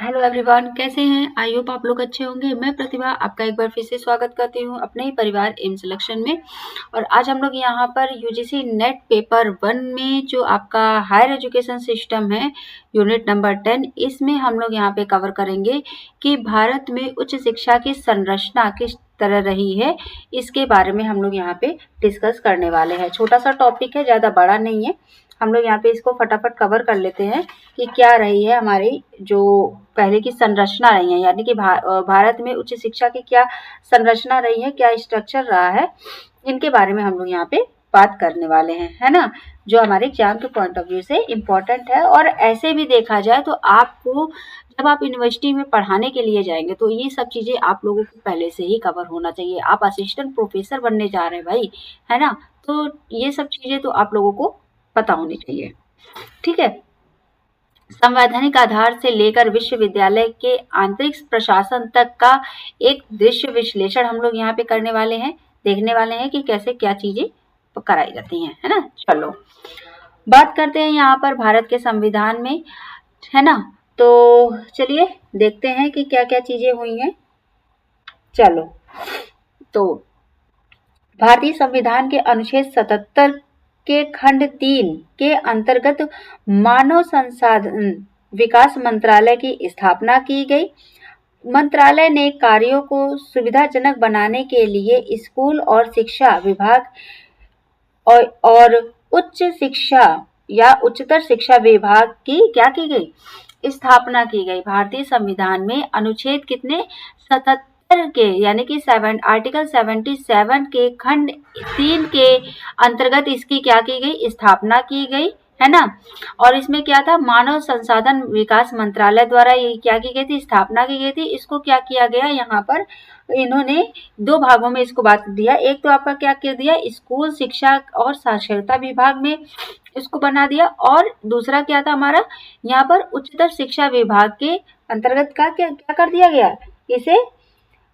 Hello everyone, कैसे हैं? I hope आप लोग अच्छे होंगे। मैं प्रतिभा आपका एक बार फिर से स्वागत करती हूँ अपने ही परिवार एम सिलेक्शन में। और आज हम लोग यहाँ पर यूजीसी नेट पेपर 1 में जो आपका हायर एजुकेशन सिस्टम है, यूनिट नंबर 10, इसमें हम लोग यहाँ पे कवर करेंगे कि भारत में उच्च शिक्षा की संरचना किस तरह रही है। इसके बारे में हम लोग यहाँ पे डिस्कस करने वाले हैं। छोटा सा टॉपिक है, ज़्यादा बड़ा नहीं है। हम लोग यहाँ पे इसको फटाफट कवर कर लेते हैं कि क्या रही है हमारी जो पहले की संरचना रही है, यानी कि भारत में उच्च शिक्षा की क्या संरचना रही है, क्या स्ट्रक्चर रहा है, इनके बारे में हम लोग यहाँ पे बात करने वाले हैं, है ना, जो हमारे एग्जाम के पॉइंट ऑफ व्यू से इम्पोर्टेंट है। और ऐसे भी देखा जाए तो आपको जब आप यूनिवर्सिटी में पढ़ाने के लिए जाएंगे तो ये सब चीज़ें आप लोगों को पहले से ही कवर होना चाहिए। आप असिस्टेंट प्रोफेसर बनने जा रहे हैं भाई, है ना, तो ये सब चीज़ें तो आप लोगों को पता होनी चाहिए। ठीक है। संवैधानिक आधार से लेकर विश्वविद्यालय के आंतरिक प्रशासन तक का एक दृश्य विश्लेषण हम लोग यहाँ पे करने वाले हैं, देखने वाले हैं कि कैसे क्या चीजें कराई जाती हैं, है ना। चलो बात करते हैं यहाँ पर भारत के संविधान में, है ना। तो चलिए देखते हैं कि क्या क्या चीजें हुई हैं। चलो, तो भारतीय संविधान के अनुच्छेद 77 के खंड 3 के अंतर्गत मानव संसाधन विकास मंत्रालय की स्थापना की गई। मंत्रालय ने कार्यों को सुविधाजनक बनाने के लिए स्कूल और शिक्षा विभाग और उच्च शिक्षा या उच्चतर शिक्षा विभाग की क्या की गई, स्थापना की गई। भारतीय संविधान में अनुच्छेद कितने 77 के, यानी कि आर्टिकल 77 के खंड 3 के अंतर्गत इसकी क्या की गई, स्थापना की गई, है ना। और इसमें क्या था, मानव संसाधन विकास मंत्रालय द्वारा ये क्या की गई थी, स्थापना की गई थी। इसको क्या किया गया, यहाँ पर इन्होंने दो भागों में इसको बांट दिया। एक तो आपका क्या कर दिया, स्कूल शिक्षा और साक्षरता विभाग में इसको बना दिया, और दूसरा क्या था हमारा, यहाँ पर उच्चतर शिक्षा विभाग के अंतर्गत का क्या क्या कर दिया गया, इसे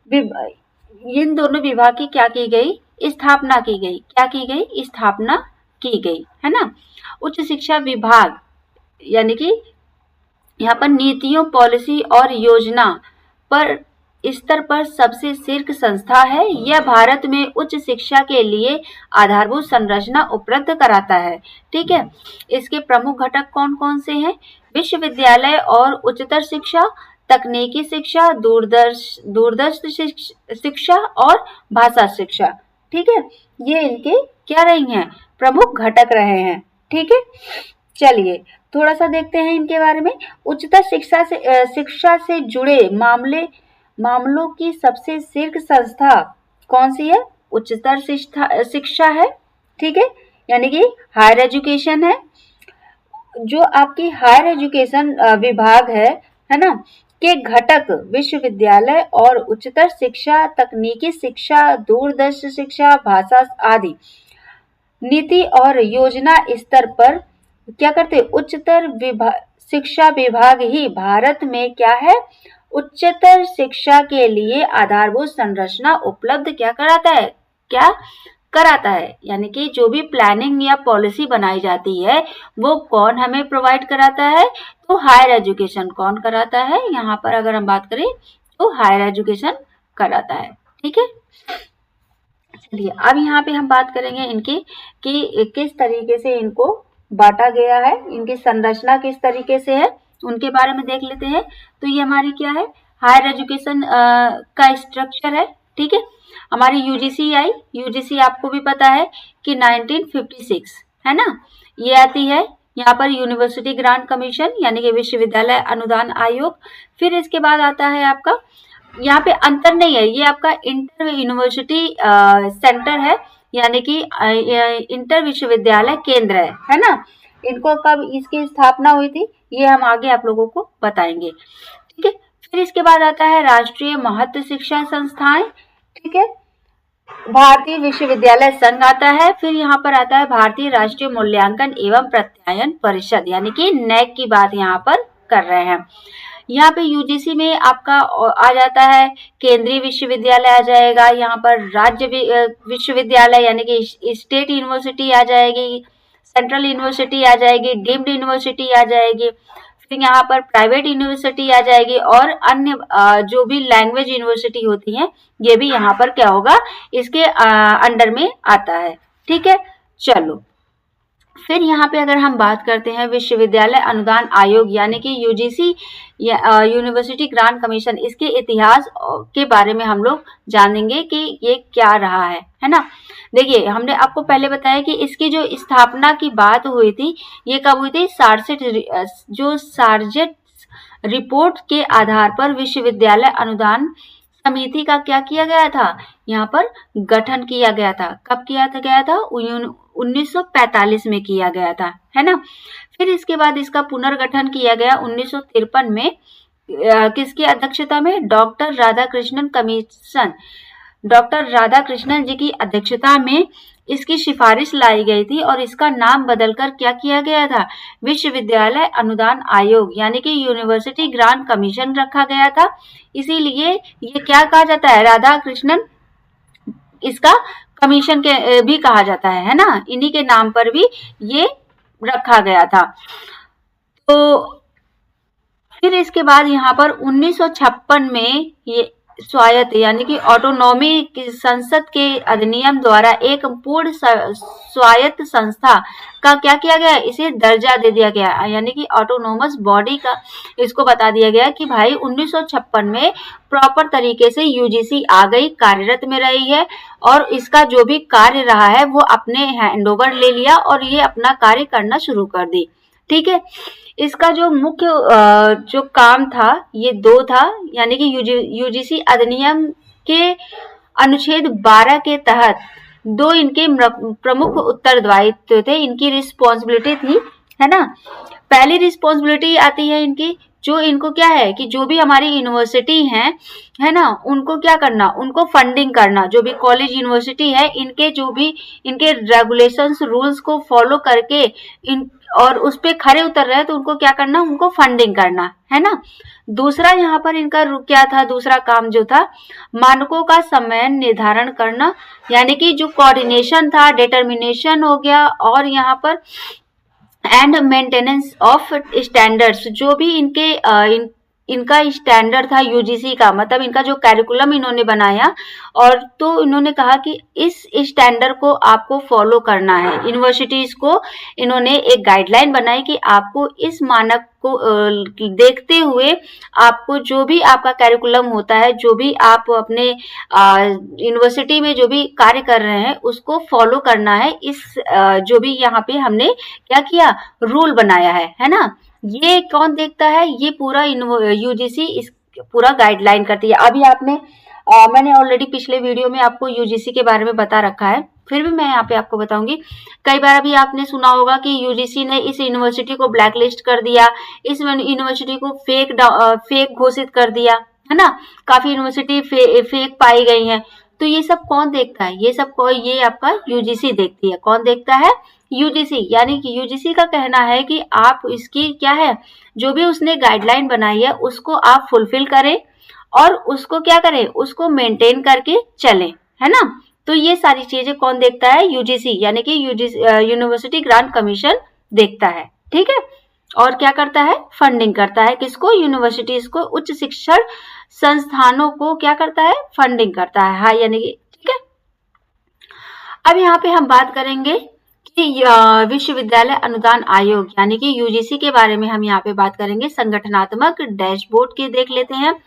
इन दोनों विभाग की क्या की गई, स्थापना की गई। क्या की गई, स्थापना की गई, है ना। उच्च शिक्षा विभाग यानी कि यहाँ पर नीतियों, पॉलिसी और योजना पर स्तर पर सबसे शीर्ष संस्था है। यह भारत में उच्च शिक्षा के लिए आधारभूत संरचना उपलब्ध कराता है। ठीक है। इसके प्रमुख घटक कौन कौन से हैं, विश्वविद्यालय और उच्चतर शिक्षा, तकनीकी शिक्षा, दूरदर्श शिक्षा और भाषा शिक्षा। ठीक है, ये इनके क्या रही हैं, प्रमुख घटक रहे हैं। ठीक है, चलिए थोड़ा सा देखते हैं इनके बारे में। उच्चतर शिक्षा से जुड़े मामलों की सबसे शीर्ष संस्था कौन सी है, उच्चतर शिक्षा है। ठीक है, यानी कि हायर एजुकेशन है। जो आपकी हायर एजुकेशन विभाग है ना, के घटक विश्वविद्यालय और उच्चतर शिक्षा, तकनीकी शिक्षा, दूरदर्श शिक्षा, भाषा आदि नीति और योजना स्तर पर क्या करते, उच्चतर शिक्षा विभाग ही भारत में क्या है, उच्चतर शिक्षा के लिए आधारभूत संरचना उपलब्ध क्या कराता है, क्या कराता है, यानी कि जो भी प्लानिंग या पॉलिसी बनाई जाती है वो कौन हमें प्रोवाइड कराता है, तो हायर एजुकेशन कौन कराता है। यहाँ पर अगर हम बात करें तो हायर एजुकेशन कराता है। ठीक है, चलिए अब यहाँ पे हम बात करेंगे इनकी कि किस तरीके से इनको बांटा गया है, इनकी संरचना किस तरीके से है, उनके बारे में देख लेते हैं। तो ये हमारी क्या है, हायर एजुकेशन का स्ट्रक्चर है। ठीक है, हमारी यूजीसी आपको भी पता है कि 1956 है ना, ये आती है। यहाँ पर यूनिवर्सिटी ग्रांट कमीशन यानी कि विश्वविद्यालय अनुदान आयोग। फिर इसके बाद आता है आपका, यहाँ पे अंतर नहीं है, ये आपका इंटर यूनिवर्सिटी सेंटर है, यानी कि इंटर विश्वविद्यालय केंद्र है ना। इनको कब इसकी स्थापना हुई थी ये हम आगे आप लोगों को बताएंगे। ठीक है, फिर इसके बाद आता है राष्ट्रीय महत्व शिक्षा संस्थाएं। ठीक है, भारतीय विश्वविद्यालय संघ आता है। फिर यहाँ पर आता है भारतीय राष्ट्रीय मूल्यांकन एवं प्रत्यायन परिषद, यानी कि नैक की बात यहाँ पर कर रहे हैं। यहाँ पे यूजीसी में आपका आ जाता है केंद्रीय विश्वविद्यालय आ जाएगा, यहाँ पर राज्य विश्वविद्यालय यानी कि स्टेट यूनिवर्सिटी आ जाएगी, सेंट्रल यूनिवर्सिटी आ जाएगी, डीम्ड यूनिवर्सिटी आ जाएगी। फिर यहाँ पर प्राइवेट यूनिवर्सिटी आ जाएगी और अन्य जो भी लैंग्वेज यूनिवर्सिटी होती हैं ये भी यहाँ पर क्या होगा, इसके अंडर में आता है। ठीक है, चलो फिर यहाँ पे अगर हम बात करते हैं विश्वविद्यालय अनुदान आयोग यानी कि यूजीसी यूनिवर्सिटी ग्रांट कमीशन, इसके इतिहास के बारे में हम लोग जानेंगे कि ये क्या रहा है ना। देखिए हमने आपको पहले बताया कि इसकी जो स्थापना की बात हुई थी ये कब हुई थी, सार्जेट रिपोर्ट के आधार पर विश्वविद्यालय अनुदान समिति का क्या किया गया था, यहाँ पर गठन किया गया था। कब किया गया था, 1945 में किया गया था, है ना। फिर इसके बाद इसका पुनर्गठन किया गया 1953 में, किसकी अध्यक्षता में, doctor Radhakrishnan commission, doctor Radhakrishnan ji की अध्यक्षता में इसकी सिफारिश लाई गई थी और इसका नाम बदलकर क्या किया गया था, विश्वविद्यालय अनुदान आयोग यानी कि यूनिवर्सिटी ग्रांट कमीशन रखा गया था। इसीलिए ये क्या कहा जाता है, राधा कृष्णन इसका कमीशन के भी कहा जाता है ना, इन्हीं के नाम पर भी ये रखा गया था। तो फिर इसके बाद यहाँ पर 1956 में ये स्वायत्त यानी कि ऑटोनॉमी संसद के अधिनियम द्वारा एक पूर्ण स्वायत्त संस्था का क्या किया गया, इसे दर्जा दे दिया गया, यानी कि ऑटोनोमस बॉडी का इसको बता दिया गया कि भाई 1956 में प्रॉपर तरीके से यूजीसी आ गई, कार्यरत में रही है और इसका जो भी कार्य रहा है वो अपने हैंडओवर ले लिया और ये अपना कार्य करना शुरू कर दी। ठीक है, इसका जो मुख्य जो काम था ये दो था, यानी कि यूजीसी अधिनियम के अनुच्छेद 12 के तहत दो इनके प्रमुख उत्तरदायित्व थे, इनकी रिस्पॉन्सिबिलिटी थी, है ना। पहली रिस्पॉन्सिबिलिटी आती है इनकी, जो इनको क्या है कि जो भी हमारी यूनिवर्सिटी है ना, उनको क्या करना, उनको फंडिंग करना। जो भी कॉलेज यूनिवर्सिटी है इनके जो भी इनके रेगुलेशंस रूल्स को फॉलो करके इन और उस पे खरे उतर रहे हैं तो उनको क्या करना, उनको फंडिंग करना, है ना। दूसरा यहाँ पर इनका क्या था, दूसरा काम जो था, मानकों का समय निर्धारण करना, यानी कि जो कोऑर्डिनेशन था, डिटर्मिनेशन हो गया, और यहाँ पर एंड मेंटेनेंस ऑफ स्टैंडर्ड्स, जो भी इनके इनका स्टैंडर्ड था यूजीसी का, मतलब इनका जो कैरिकुलम इन्होंने बनाया और तो इन्होंने कहा कि इस स्टैंडर्ड को आपको फॉलो करना है। यूनिवर्सिटीज को इन्होंने एक गाइडलाइन बनाई कि आपको इस मानक को देखते हुए आपको जो भी आपका कैरिकुलम होता है, जो भी आप अपने यूनिवर्सिटी में जो भी कार्य कर रहे हैं उसको फॉलो करना है। इस जो भी यहाँ पे हमने क्या किया, रूल बनाया है ना। ये कौन देखता है, ये पूरा यूजीसी इस पूरा गाइडलाइन करती है। अभी आपने मैंने ऑलरेडी पिछले वीडियो में आपको यूजीसी के बारे में बता रखा है, फिर भी मैं यहाँ पे आपको बताऊंगी। कई बार अभी आपने सुना होगा कि यूजीसी ने इस यूनिवर्सिटी को ब्लैकलिस्ट कर दिया, इस यूनिवर्सिटी को फेक घोषित कर दिया, है ना। काफी यूनिवर्सिटी फेक पाई गई हैं। तो ये सब कौन देखता है, ये सब ये आपका यूजीसी देखती है। कौन देखता है, यूजीसी। यानी कि यूजीसी का कहना है कि आप इसकी क्या है, जो भी उसने गाइडलाइन बनाई है उसको आप फुलफिल करें और उसको क्या करें, उसको मेंटेन करके चलें, है ना। तो ये सारी चीजें कौन देखता है, यूजीसी, यानी कि यूनिवर्सिटी ग्रांट कमीशन देखता है। ठीक है, और क्या करता है, फंडिंग करता है, किसको, यूनिवर्सिटीज को, उच्च शिक्षण संस्थानों को क्या करता है, फंडिंग करता है। हाँ, यानी कि ठीक है। अब यहाँ पे हम बात करेंगे कि विश्वविद्यालय अनुदान आयोग यानी कि यूजीसी के बारे में हम यहाँ पे बात करेंगे। संगठनात्मक डैशबोर्ड के देख लेते हैं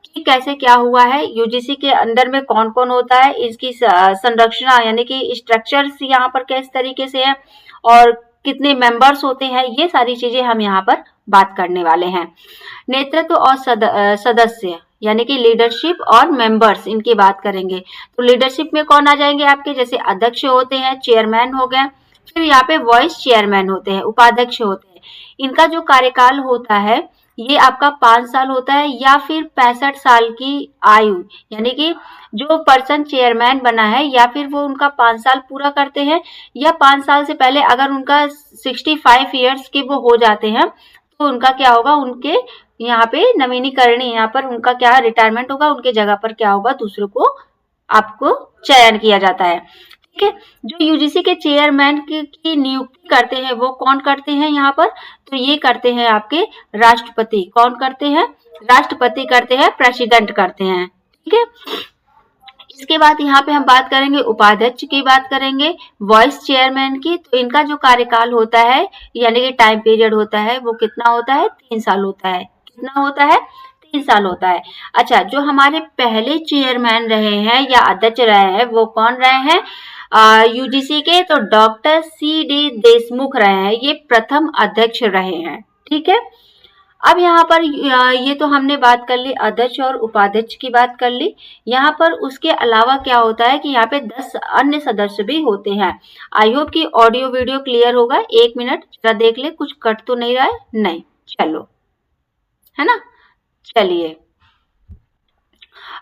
कि कैसे क्या हुआ है, यूजीसी के अंदर में कौन कौन होता है, इसकी संरचना यानी कि स्ट्रक्चर्स यहाँ पर किस तरीके से है और कितने मेंबर्स होते हैं, ये सारी चीजें हम यहाँ पर बात करने वाले हैं। नेतृत्व और सदस्य यानी कि लीडरशिप और मेंबर्स, इनकी बात करेंगे। तो लीडरशिप में कौन आ जाएंगे आपके, जैसे अध्यक्ष होते हैं, चेयरमैन हो गए, फिर यहाँ पे वाइस चेयरमैन होते हैं, उपाध्यक्ष होते हैं। इनका जो कार्यकाल होता है ये आपका 5 साल होता है या फिर 65 साल की आयु, यानी कि जो पर्सन चेयरमैन बना है या फिर वो उनका 5 साल पूरा करते हैं या 5 साल से पहले अगर उनका 65 ईयर्स के वो हो जाते हैं तो उनका क्या होगा, उनके यहाँ पे नवीनीकरणी, यहाँ पर उनका क्या रिटायरमेंट होगा, उनके जगह पर क्या होगा, दूसरों को आपको चयन किया जाता है। ठीक है। जो यूजीसी के चेयरमैन की नियुक्ति करते हैं वो कौन करते हैं यहाँ पर, तो ये करते हैं आपके राष्ट्रपति। कौन करते हैं, राष्ट्रपति करते हैं, प्रेसिडेंट करते हैं, ठीक है। इसके बाद यहाँ पे हम बात करेंगे उपाध्यक्ष की, बात करेंगे वाइस चेयरमैन की। तो इनका जो कार्यकाल होता है यानी कि टाइम पीरियड होता है वो कितना होता है, 3 साल होता है। कितना होता है, 3 साल होता है। अच्छा, जो हमारे पहले चेयरमैन रहे हैं या अध्यक्ष रहे हैं वो कौन रहे हैं यूजीसी के, तो डॉक्टर सी.डी. देशमुख रहे हैं, ये प्रथम अध्यक्ष रहे हैं, ठीक है। अब यहाँ पर ये तो हमने बात कर ली अध्यक्ष और उपाध्यक्ष की बात कर ली। यहाँ पर उसके अलावा क्या होता है कि यहाँ पे 10 अन्य सदस्य भी होते हैं। आई होप कि ऑडियो वीडियो क्लियर होगा। 1 मिनट जरा देख ले, कुछ कट तो नहीं रहा है, नहीं, चलो, है ना। चलिए,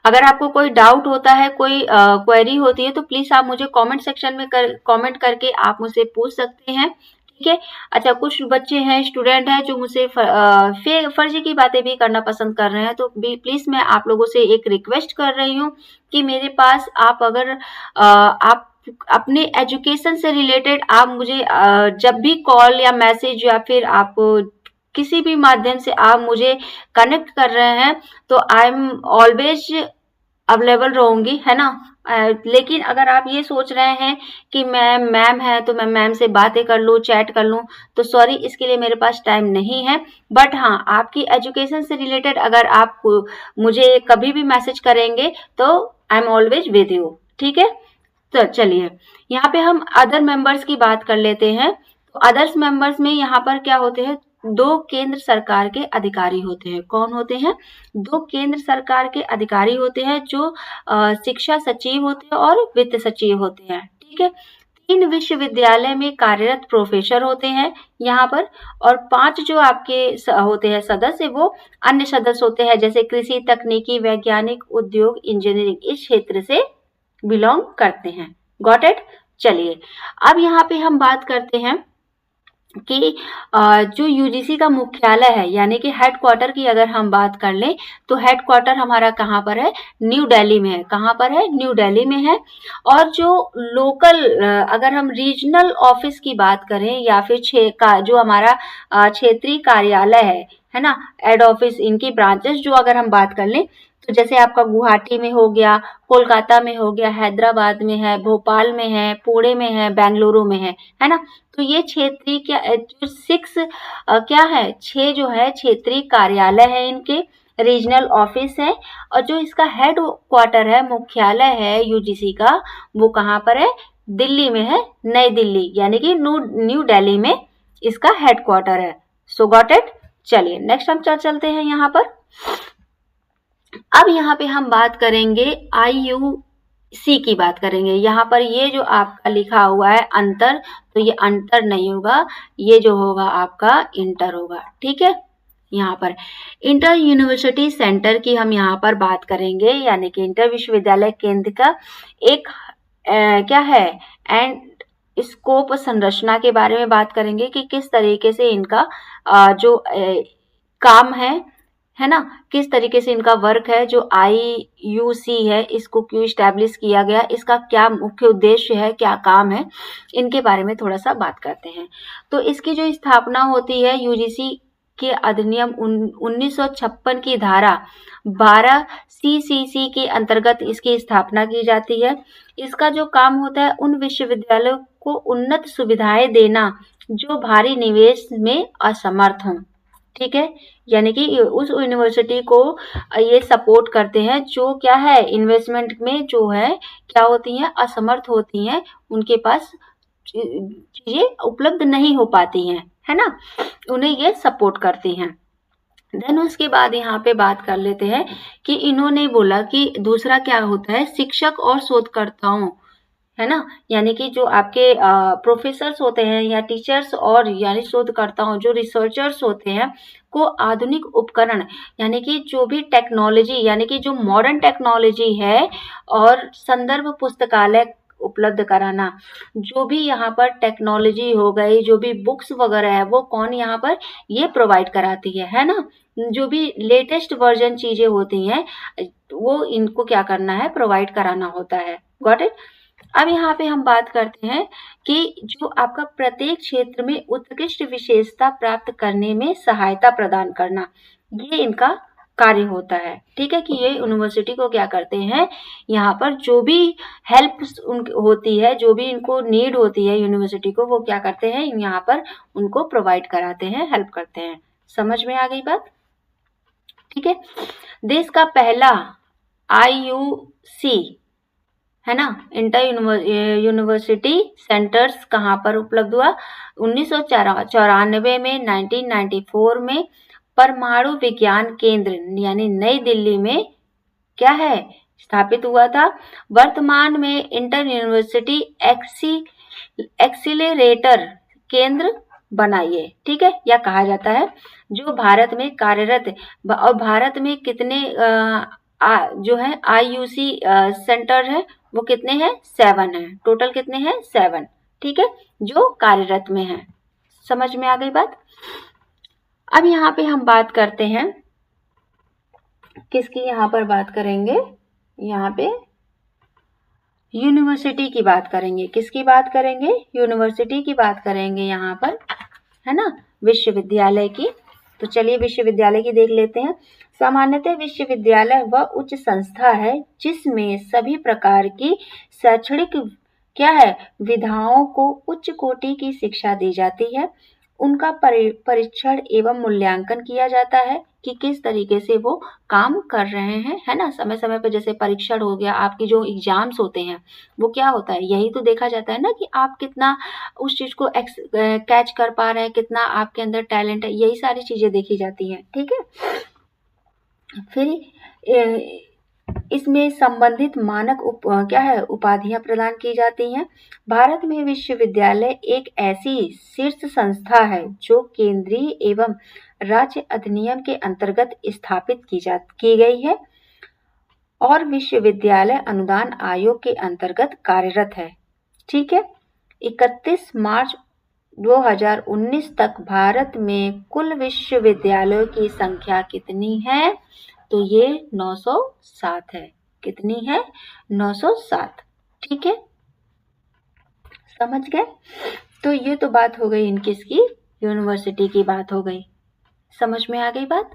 अगर आपको कोई डाउट होता है, कोई क्वेरी होती है तो प्लीज आप मुझे कमेंट सेक्शन में कमेंट करके आप मुझसे पूछ सकते हैं, ठीक है। अच्छा, कुछ बच्चे हैं, स्टूडेंट हैं जो मुझसे फर्जी की बातें भी करना पसंद कर रहे हैं, तो प्लीज मैं आप लोगों से एक रिक्वेस्ट कर रही हूँ कि मेरे पास आप अगर आप अपने एजुकेशन से रिलेटेड आप मुझे जब भी कॉल या मैसेज या फिर आप किसी भी माध्यम से आप मुझे कनेक्ट कर रहे हैं तो आई एम ऑलवेज अवेलेबल रहूंगी, है ना। लेकिन अगर आप ये सोच रहे हैं कि मैं मैम है तो मैं मैम से बातें कर लूँ, चैट कर लूँ, तो सॉरी, इसके लिए मेरे पास टाइम नहीं है। बट हाँ, आपकी एजुकेशन से रिलेटेड अगर आप मुझे कभी भी मैसेज करेंगे तो I am always with you, ठीक है। तो चलिए, यहाँ पे हम अदर मेंबर्स की बात कर लेते हैं। तो अदर्स मेंबर्स में यहाँ पर क्या होते हैं, 2 केंद्र सरकार के अधिकारी होते हैं। कौन होते हैं, 2 केंद्र सरकार के अधिकारी होते हैं जो शिक्षा सचिव होते हैं और वित्त सचिव होते हैं, ठीक है। 3 विश्वविद्यालय में कार्यरत प्रोफेसर होते हैं यहाँ पर, और 5 जो आपके होते हैं सदस्य वो अन्य सदस्य होते हैं, जैसे कृषि, तकनीकी, वैज्ञानिक, उद्योग, इंजीनियरिंग, इस क्षेत्र से बिलोंग करते हैं। Got it. चलिए, अब यहाँ पे हम बात करते हैं कि जो यूजीसी का मुख्यालय है यानी कि हेडक्वार्टर की अगर हम बात कर लें तो हेडक्वार्टर हमारा कहाँ पर है, न्यू दिल्ली में है। कहाँ पर है, न्यू दिल्ली में है। और जो लोकल अगर हम रीजनल ऑफिस की बात करें या फिर जो हमारा क्षेत्रीय कार्यालय है ना, हेड ऑफिस, इनकी ब्रांचेस जो अगर हम बात कर लें तो जैसे आपका गुवाहाटी में हो गया, कोलकाता में हो गया, हैदराबाद में है, भोपाल में है, पुणे में है, बेंगलुरु में है ना। तो ये क्षेत्रीय जो 6 क्या है, 6 जो है क्षेत्रीय कार्यालय है, इनके रीजनल ऑफिस है। और जो इसका हेड क्वार्टर है, मुख्यालय है यूजीसी का, वो कहाँ पर है, दिल्ली में है, नई दिल्ली, यानी कि न्यू दिल्ली में इसका हेड क्वार्टर है। सो गॉट इट। चलिए, नेक्स्ट हम चलते हैं यहाँ पर। अब यहाँ पे हम बात करेंगे IUC की बात करेंगे। यहाँ पर ये जो आपका लिखा हुआ है अंतर, तो ये अंतर नहीं होगा, ये जो होगा आपका इंटर होगा, ठीक है। यहाँ पर इंटर यूनिवर्सिटी सेंटर की हम यहाँ पर बात करेंगे, यानी कि इंटर विश्वविद्यालय केंद्र का एक क्या है एंड स्कोप संरचना के बारे में बात करेंगे कि किस तरीके से इनका जो काम है ना, किस तरीके से इनका वर्क है। जो IUC है इसको क्यों इस्टेब्लिश किया गया, इसका क्या मुख्य उद्देश्य है, क्या काम है, इनके बारे में थोड़ा सा बात करते हैं। तो इसकी जो स्थापना होती है यूजीसी के अधिनियम 1956 की धारा 12 CCC के अंतर्गत इसकी स्थापना की जाती है। इसका जो काम होता है उन विश्वविद्यालयों को उन्नत सुविधाएं देना जो भारी निवेश में असमर्थ हों, ठीक है। यानी कि उस यूनिवर्सिटी को ये सपोर्ट करते हैं जो क्या है, इन्वेस्टमेंट में जो है क्या होती हैं, असमर्थ होती हैं, उनके पास चीजें उपलब्ध नहीं हो पाती हैं, है ना, उन्हें ये सपोर्ट करती हैं। देन उसके बाद यहाँ पे बात कर लेते हैं कि इन्होंने बोला कि दूसरा क्या होता है, शिक्षक और शोधकर्ताओं, है ना, यानी कि जो आपके प्रोफेसर्स होते हैं या टीचर्स और यानी शोधकर्ताओं, जो रिसर्चर्स होते हैं, को आधुनिक उपकरण यानी कि जो भी टेक्नोलॉजी यानी कि जो मॉडर्न टेक्नोलॉजी है और संदर्भ पुस्तकालय उपलब्ध कराना। जो भी यहाँ पर टेक्नोलॉजी हो गई, जो भी बुक्स वगैरह है, वो कौन यहाँ पर ये प्रोवाइड कराती है ना। जो भी लेटेस्ट वर्जन चीजें होती हैं वो इनको क्या करना है, प्रोवाइड कराना होता है। Got it. अब यहाँ पे हम बात करते हैं कि जो आपका प्रत्येक क्षेत्र में उत्कृष्ट विशेषता प्राप्त करने में सहायता प्रदान करना, ये इनका कार्य होता है। ठीक है, कि ये यूनिवर्सिटी को क्या करते हैं, यहाँ पर जो भी हेल्प होती है, जो भी इनको नीड होती है यूनिवर्सिटी को, वो क्या करते हैं, यहाँ पर उनको प्रोवाइड कराते हैं, हेल्प करते हैं। समझ में आ गई बात? ठीक है। देश का पहला IUC है ना, इंटर यूनिवर्सिटी सेंटर्स कहाँ पर उपलब्ध हुआ? 1994 में, 1994 में परमाणु विज्ञान केंद्र यानी नई दिल्ली में क्या है, स्थापित हुआ था। वर्तमान में इंटर यूनिवर्सिटी एक्सीलरेटर केंद्र बनाइए। ठीक है, या कहा जाता है, जो भारत में कार्यरत, और भारत में कितने जो है IUC सेंटर है, वो कितने हैं? 7 है। टोटल कितने हैं? 7। ठीक है, जो कार्यरत में है। समझ में आ गई बात? अब यहाँ पे हम बात करते हैं, किसकी यहाँ पर बात करेंगे, यहाँ पे यूनिवर्सिटी की बात करेंगे। किसकी बात करेंगे? यूनिवर्सिटी की बात करेंगे यहाँ पर, है ना, विश्वविद्यालय की। तो चलिए विश्वविद्यालय की देख लेते हैं। सामान्यतः विश्वविद्यालय वह उच्च संस्था है जिसमें सभी प्रकार की शैक्षणिक क्या है, विधाओं को उच्च कोटि की शिक्षा दी जाती है। उनका परीक्षण एवं मूल्यांकन किया जाता है कि किस तरीके से वो काम कर रहे हैं, है ना। समय समय पर जैसे परीक्षण हो गया, आपकी जो एग्जाम्स होते हैं, वो क्या होता है, यही तो देखा जाता है ना कि आप कितना उस चीज को कैच कर पा रहे हैं, कितना आपके अंदर टैलेंट है, यही सारी चीजें देखी जाती हैं। ठीक है, फिर इसमें संबंधित मानक क्या है, उपाधियां प्रदान की जाती हैं। भारत में विश्वविद्यालय एक ऐसी शीर्ष संस्था है जो केंद्रीय एवं राज्य अधिनियम के अंतर्गत स्थापित की गई है और विश्वविद्यालय अनुदान आयोग के अंतर्गत कार्यरत है। ठीक है, 31 मार्च 2019 तक भारत में कुल विश्वविद्यालयों की संख्या कितनी है? तो ये 907 है। कितनी है? 907। ठीक है, समझ गए? तो ये तो बात हो गई इनकी, इसकी यूनिवर्सिटी की बात हो गई। समझ में आ गई बात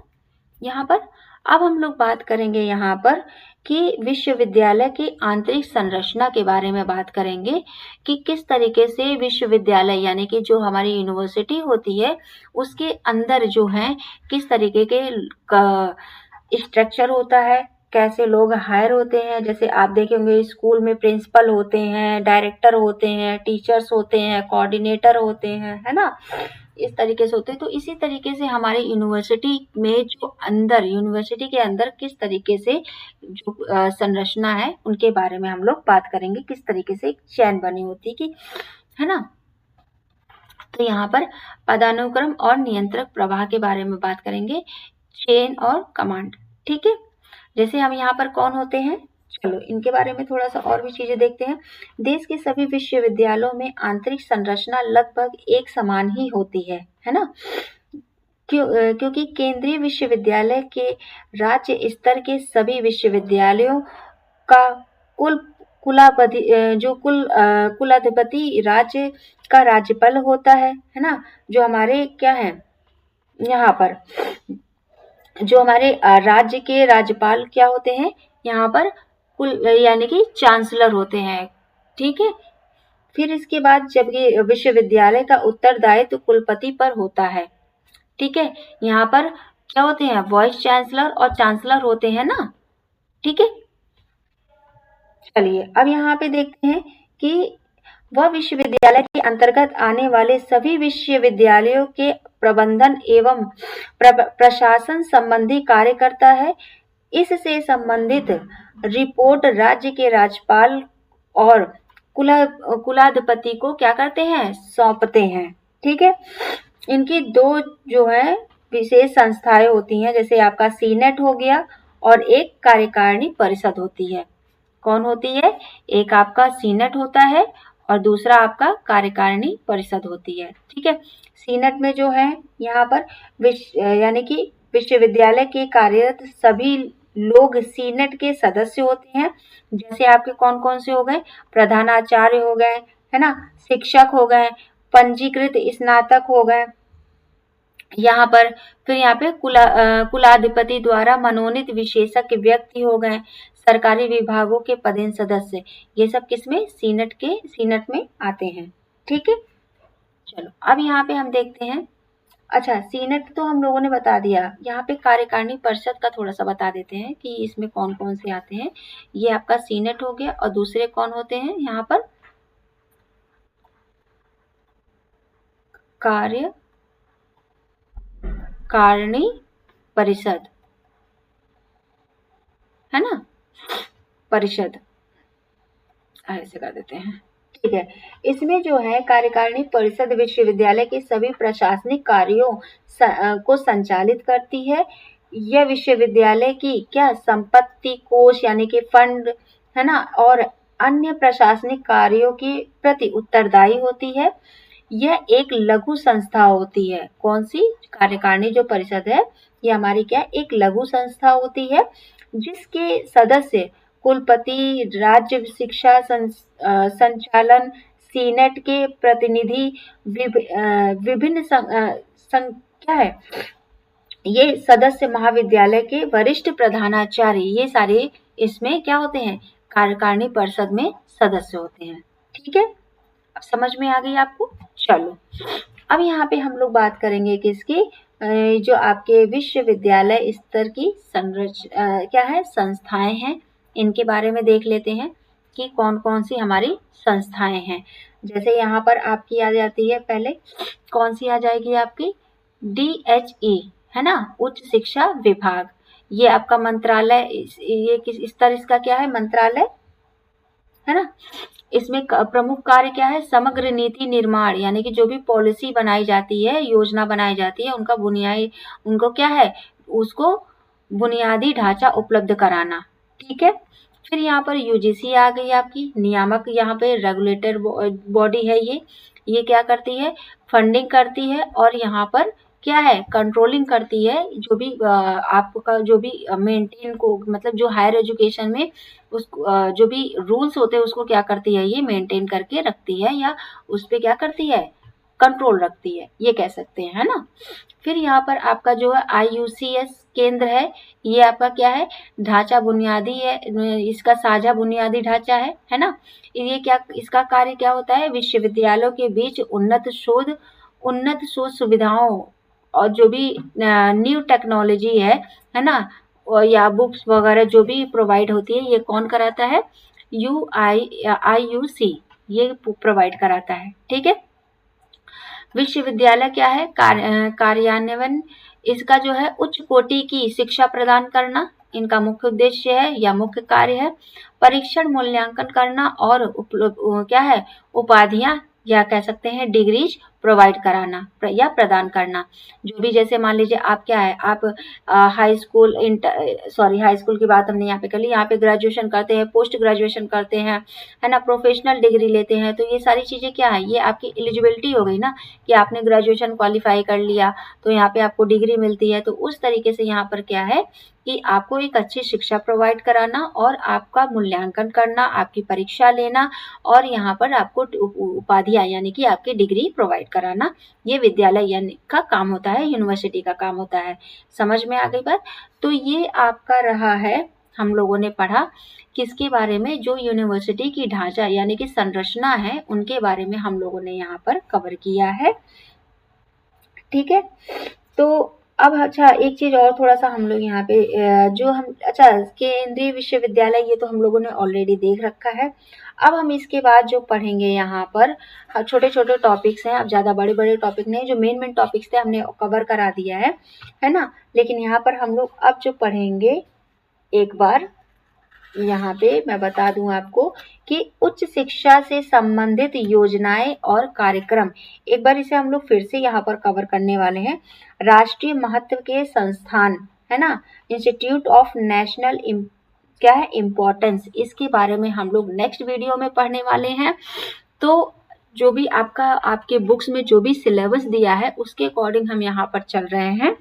यहाँ पर? अब हम लोग बात करेंगे यहाँ पर कि विश्वविद्यालय की आंतरिक संरचना के बारे में बात करेंगे कि किस तरीके से विश्वविद्यालय यानी कि जो हमारी यूनिवर्सिटी होती है, उसके अंदर जो है किस तरीके के स्ट्रक्चर होता है, कैसे लोग हायर होते हैं। जैसे आप देखे होंगे स्कूल में प्रिंसिपल होते हैं, डायरेक्टर होते हैं, टीचर्स होते हैं, कोऑर्डिनेटर होते हैं, है ना, इस तरीके से होते हैं। तो इसी तरीके से हमारे यूनिवर्सिटी में जो अंदर, यूनिवर्सिटी के अंदर किस तरीके से जो संरचना है, उनके बारे में हम लोग बात करेंगे, किस तरीके से चैन बनी होती है, कि है ना। तो यहाँ पर पदानुक्रम और नियंत्रक प्रवाह के बारे में बात करेंगे, चेन और कमांड। ठीक है, जैसे हम यहाँ पर कौन होते हैं, चलो इनके बारे में थोड़ा सा और भी चीजें देखते हैं। देश के सभी विश्वविद्यालयों में आंतरिक संरचना लगभग एक समान ही होती है ना, क्योंकि केंद्रीय विश्वविद्यालय के राज्य स्तर के सभी विश्वविद्यालयों का कुलाधिपति राज्य का राज्यपाल होता है ना। जो हमारे क्या है यहाँ पर, जो हमारे राज्य के राज्यपाल क्या होते हैं यहाँ पर, यानी कि चांसलर होते हैं। ठीक है, फिर इसके बाद जब ये विश्वविद्यालय का उत्तरदायित्व कुलपति पर होता है। ठीक है, यहाँ पर क्या होते हैं, वाइस चांसलर और चांसलर होते हैं ना। ठीक है, चलिए अब यहाँ पे देखते हैं कि वह विश्वविद्यालय के अंतर्गत आने वाले सभी विश्वविद्यालयों के प्रबंधन एवं प्रशासन संबंधी कार्य करता है। इससे संबंधित रिपोर्ट राज्य के राज्यपाल और कुलाधिपति को क्या करते हैं, सौंपते हैं। ठीक है, इनकी दो जो है विशेष संस्थाएं होती हैं, जैसे आपका सीनेट हो गया और एक कार्यकारिणी परिषद होती है। कौन होती है? एक आपका सीनेट होता है और दूसरा आपका कार्यकारिणी परिषद होती है। ठीक है, सीनेट में जो है यहाँ पर यानी कि विश्वविद्यालय के कार्यरत सभी लोग सीनेट के सदस्य होते हैं। जैसे आपके कौन कौन से हो गए, प्रधानाचार्य हो गए, है ना, शिक्षक हो गए, पंजीकृत स्नातक हो गए यहाँ पर, फिर यहाँ पे कुलाधिपति द्वारा मनोनीत विशेषज्ञ व्यक्ति हो गए, सरकारी विभागों के पदेन सदस्य, ये सब किसमें, सीनेट में आते हैं। ठीक है, चलो अब यहाँ पे हम देखते हैं। अच्छा, सीनेट तो हम लोगों ने बता दिया, यहाँ पे कार्यकारिणी परिषद का थोड़ा सा बता देते हैं कि इसमें कौन कौन से आते हैं। ये आपका सीनेट हो गया, और दूसरे कौन होते हैं यहाँ पर, कार्यकारिणी परिषद, है ना, परिषद ऐसे कर देते हैं। ठीक है, इसमें जो है कार्यकारिणी परिषद विश्वविद्यालय के सभी प्रशासनिक कार्यों को संचालित करती है। यह विश्वविद्यालय की क्या संपत्ति, कोष यानी कि फंड, है ना, और अन्य प्रशासनिक कार्यों के प्रति उत्तरदायी होती है। यह एक लघु संस्था होती है। कौन सी, कार्यकारिणी जो परिषद है ये हमारी क्या, एक लघु संस्था होती है, जिसके सदस्य कुलपति, राज्य शिक्षा संचालन, सीनेट के प्रतिनिधि, विभिन्न क्या है, ये सदस्य महाविद्यालय के वरिष्ठ प्रधानाचार्य, ये सारे इसमें क्या होते हैं, कार्यकारिणी परिषद में सदस्य होते हैं। ठीक है, अब समझ में आ गई आपको। चलो अब यहाँ पे हम लोग बात करेंगे किसकी, जो आपके विश्वविद्यालय स्तर की क्या है, संस्थाएं हैं, इनके बारे में देख लेते हैं कि कौन कौन सी हमारी संस्थाएं हैं। जैसे यहाँ पर आपकी आ जाती है, पहले कौन सी आ जाएगी आपकी, DHE, है ना, उच्च शिक्षा विभाग। ये आपका मंत्रालय, ये किस स्तर इसका क्या है, मंत्रालय, है ना। इसमें प्रमुख कार्य क्या है, समग्र नीति निर्माण, यानी कि जो भी पॉलिसी बनाई जाती है, योजना बनाई जाती है, उनका उनको क्या है, उसको बुनियादी ढांचा उपलब्ध कराना। ठीक है, फिर यहाँ पर UGC आ गई आपकी, नियामक, यहाँ पे रेगुलेटर बॉडी है ये क्या करती है, फंडिंग करती है, और यहाँ पर क्या है, कंट्रोलिंग करती है, जो भी आपका जो भी मेंटेन को, मतलब जो हायर एजुकेशन में उस जो भी रूल्स होते हैं उसको क्या करती है, ये मेंटेन करके रखती है, या उस पे क्या करती है, कंट्रोल रखती है, ये कह सकते हैं, है ना। फिर यहाँ पर आपका जो है IUCS केंद्र है, ये आपका क्या है, ढांचा बुनियादी है, इसका साझा बुनियादी ढांचा है ना। ये क्या, इसका कार्य क्या होता है, विश्वविद्यालयों के बीच उन्नत शोध सुविधाओं और जो भी न्यू टेक्नोलॉजी है ना, और या बुक्स वगैरह जो भी प्रोवाइड होती है, ये कौन कराता है, IUC ये प्रोवाइड कराता है। ठीक है, विश्वविद्यालय क्या है, कार्यान्वयन, इसका जो है उच्च कोटि की शिक्षा प्रदान करना, इनका मुख्य उद्देश्य है या मुख्य कार्य है। परीक्षण, मूल्यांकन करना, और क्या है, उपाधियां या कह सकते हैं डिग्रीज प्रोवाइड कराना या प्रदान करना। जो भी, जैसे मान लीजिए आप क्या है, आप हाई स्कूल, हाई स्कूल की बात हमने यहाँ पे कर ली, यहाँ पे ग्रेजुएशन करते हैं, पोस्ट ग्रेजुएशन करते हैं, है ना, प्रोफेशनल डिग्री लेते हैं, तो ये सारी चीजें क्या है, ये आपकी एलिजिबिलिटी हो गई ना, कि आपने ग्रेजुएशन क्वालिफाई कर लिया तो यहाँ पे आपको डिग्री मिलती है। तो उस तरीके से यहाँ पर क्या है कि आपको एक अच्छी शिक्षा प्रोवाइड कराना, और आपका मूल्यांकन करना, आपकी परीक्षा लेना, और यहाँ पर आपको उपाधियां यानी कि आपकी डिग्री प्रोवाइड कराना, ये विद्यालय यानी का काम होता है, यूनिवर्सिटी का काम होता है। समझ में आ गई बात। तो ये आपका रहा है, हम लोगों ने पढ़ा किसके बारे में, जो यूनिवर्सिटी की ढांचा यानी कि संरचना है, उनके बारे में हम लोगों ने यहाँ पर कवर किया है। ठीक है, तो अब अच्छा एक चीज और थोड़ा सा हम लोग यहाँ पे जो हम, अच्छा केंद्रीय विश्वविद्यालय, ये तो हम लोगों ने ऑलरेडी देख रखा है। अब हम इसके बाद जो पढ़ेंगे यहाँ पर छोटे छोटे टॉपिक्स हैं, अब ज़्यादा बड़े बड़े टॉपिक नहीं, जो मेन टॉपिक्स थे हमने कवर करा दिया है ना। लेकिन यहाँ पर हम लोग अब जो पढ़ेंगे, एक बार यहाँ पे मैं बता दूं आपको कि उच्च शिक्षा से संबंधित योजनाएं और कार्यक्रम, एक बार इसे हम लोग फिर से यहाँ पर कवर करने वाले हैं। राष्ट्रीय महत्व के संस्थान, है ना, इंस्टीट्यूट ऑफ नेशनल क्या है, इम्पोर्टेंस, इसके बारे में हम लोग नेक्स्ट वीडियो में पढ़ने वाले हैं। तो जो भी आपके बुक्स में जो भी सिलेबस दिया है उसके अकॉर्डिंग हम यहाँ पर चल रहे हैं।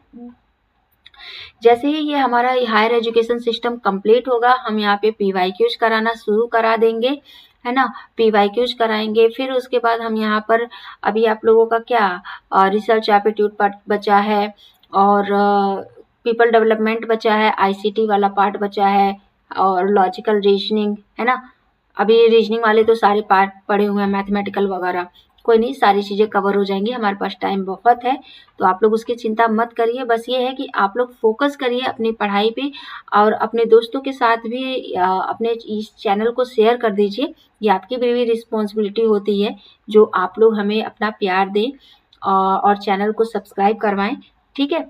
जैसे ही ये हमारा हायर एजुकेशन सिस्टम कंप्लीट होगा, हम यहाँ पे PYQs कराना शुरू करा देंगे, है ना। PYQs कराएंगे, फिर उसके बाद हम यहाँ पर अभी आप लोगों का क्या रिसर्च एप्टीट्यूड पार्ट बचा है, और पीपल डेवलपमेंट बचा है, ICT वाला पार्ट बचा है, और लॉजिकल रीजनिंग, है ना। अभी रीजनिंग वाले तो सारे पार्ट पढ़े हुए हैं, मैथमेटिकल वगैरह, कोई नहीं, सारी चीज़ें कवर हो जाएंगी, हमारे पास टाइम बहुत है, तो आप लोग उसकी चिंता मत करिए। बस ये है कि आप लोग फोकस करिए अपनी पढ़ाई पे, और अपने दोस्तों के साथ भी अपने इस चैनल को शेयर कर दीजिए। ये आपकी भी रिस्पॉन्सिबिलिटी होती है, जो आप लोग हमें अपना प्यार दें और चैनल को सब्सक्राइब करवाएं, ठीक है।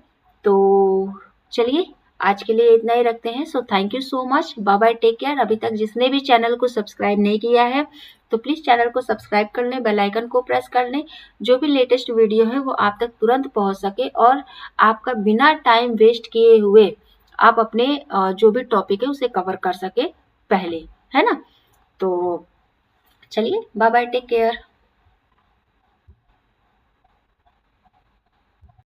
तो चलिए, आज के लिए इतना ही रखते हैं। So thank you so much, bye bye, take care. अभी तक जिसने भी चैनल को सब्सक्राइब नहीं किया है तो प्लीज़ चैनल को सब्सक्राइब कर लें, बेल आइकन को प्रेस कर लें, जो भी लेटेस्ट वीडियो है वो आप तक तुरंत पहुंच सके, और आपका बिना टाइम वेस्ट किए हुए आप अपने जो भी टॉपिक है उसे कवर कर सके पहले, है ना। तो चलिए, बाय बाय, टेक केयर।